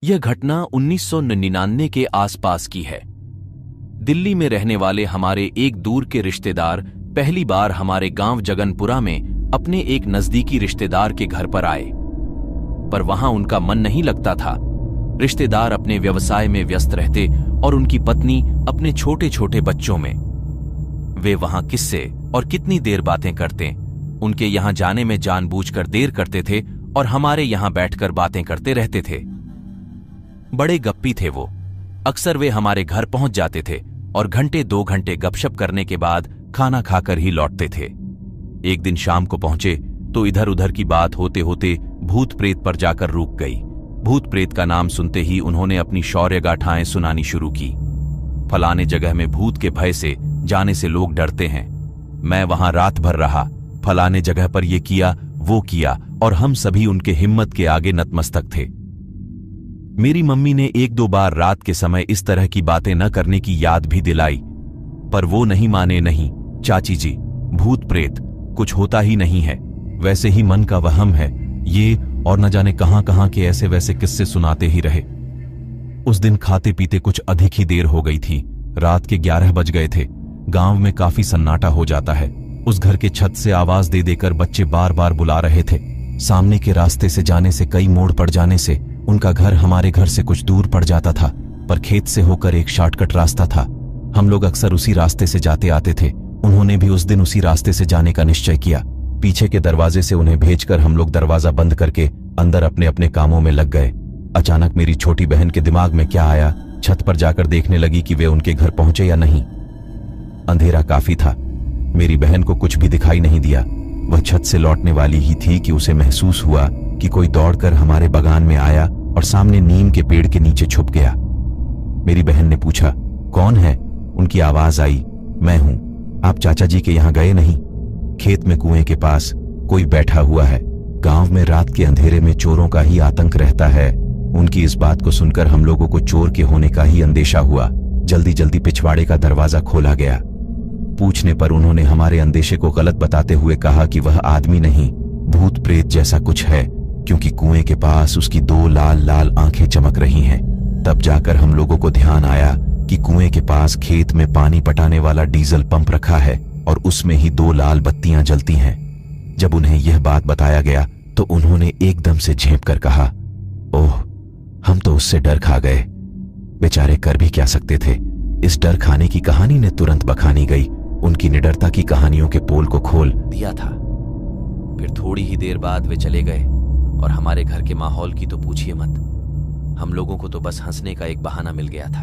यह घटना 1999 के आसपास की है। दिल्ली में रहने वाले हमारे एक दूर के रिश्तेदार पहली बार हमारे गांव जगनपुरा में अपने एक नजदीकी रिश्तेदार के घर पर आए, पर वहां उनका मन नहीं लगता था। रिश्तेदार अपने व्यवसाय में व्यस्त रहते और उनकी पत्नी अपने छोटे छोटे बच्चों में। वे वहां किससे और कितनी देर बातें करते, उनके यहां जाने में जानबूझकर देर करते थे और हमारे यहां बैठकर बातें करते रहते थे। बड़े गप्पी थे वो। अक्सर वे हमारे घर पहुंच जाते थे और घंटे 2 घंटे गपशप करने के बाद खाना खाकर ही लौटते थे। एक दिन शाम को पहुंचे तो इधर उधर की बात होते होते भूत प्रेत पर जाकर रुक गई। भूत प्रेत का नाम सुनते ही उन्होंने अपनी शौर्य गाथाएं सुनानी शुरू की। फलाने जगह में भूत के भय से जाने से लोग डरते हैं। मैं वहां रात भर रहा, फलाने जगह पर ये किया वो किया, और हम सभी उनके हिम्मत के आगे नतमस्तक थे। मेरी मम्मी ने 1-2 बार रात के समय इस तरह की बातें न करने की याद भी दिलाई, पर वो नहीं माने। नहीं चाची जी, भूत प्रेत कुछ होता ही नहीं है, वैसे ही मन का वहम है ये, और न जाने कहां कहां के ऐसे वैसे किस्से सुनाते ही रहे। उस दिन खाते पीते कुछ अधिक ही देर हो गई थी। रात के 11 बज गए थे। गांव में काफी सन्नाटा हो जाता है। उस घर के छत से आवाज दे देकर बच्चे बार बार बुला रहे थे। सामने के रास्ते से जाने से कई मोड़ पड़ जाने से उनका घर हमारे घर से कुछ दूर पड़ जाता था, पर खेत से होकर एक शॉर्टकट रास्ता था। हम लोग अक्सर उसी रास्ते से जाते आते थे। उन्होंने भी उस दिन उसी रास्ते से जाने का निश्चय किया। पीछे के दरवाजे से उन्हें भेजकर हम लोग दरवाजा बंद करके अंदर अपने अपने कामों में लग गए। अचानक मेरी छोटी बहन के दिमाग में क्या आया, छत पर जाकर देखने लगी कि वे उनके घर पहुंचे या नहीं। अंधेरा काफी था, मेरी बहन को कुछ भी दिखाई नहीं दिया। वह छत से लौटने वाली ही थी कि उसे महसूस हुआ कि कोई दौड़कर हमारे बागान में आया और सामने नीम के पेड़ के नीचे छुप गया। मेरी बहन ने पूछा, कौन है? उनकी आवाज आई, मैं हूं। आप चाचा जी के यहां गए नहीं? खेत में कुएं के पास कोई बैठा हुआ है। गांव में रात के अंधेरे में चोरों का ही आतंक रहता है। उनकी इस बात को सुनकर हम लोगों को चोर के होने का ही अंदेशा हुआ। जल्दी जल्दी पिछवाड़े का दरवाजा खोला गया। पूछने पर उन्होंने हमारे अंदेशे को गलत बताते हुए कहा कि वह आदमी नहीं, भूत प्रेत जैसा कुछ है, क्योंकि कुएं के पास उसकी 2 लाल लाल आंखें चमक रही हैं। तब जाकर हम लोगों को ध्यान आया कि कुएं के पास खेत में पानी पटाने वाला डीजल पंप रखा है और उसमें ही 2 लाल बत्तियां जलती हैं। जब उन्हें यह बात बताया गया तो उन्होंने एकदम से झेंप कर कहा, ओह, हम तो उससे डर खा गए। बेचारे कर भी क्या सकते थे। इस डर खाने की कहानी ने तुरंत बखानी गई। उनकी निडरता की कहानियों के पोल को खोल दिया था। फिर थोड़ी ही देर बाद वे चले गए और हमारे घर के माहौल की तो पूछिए मत। हम लोगों को तो बस हंसने का एक बहाना मिल गया था।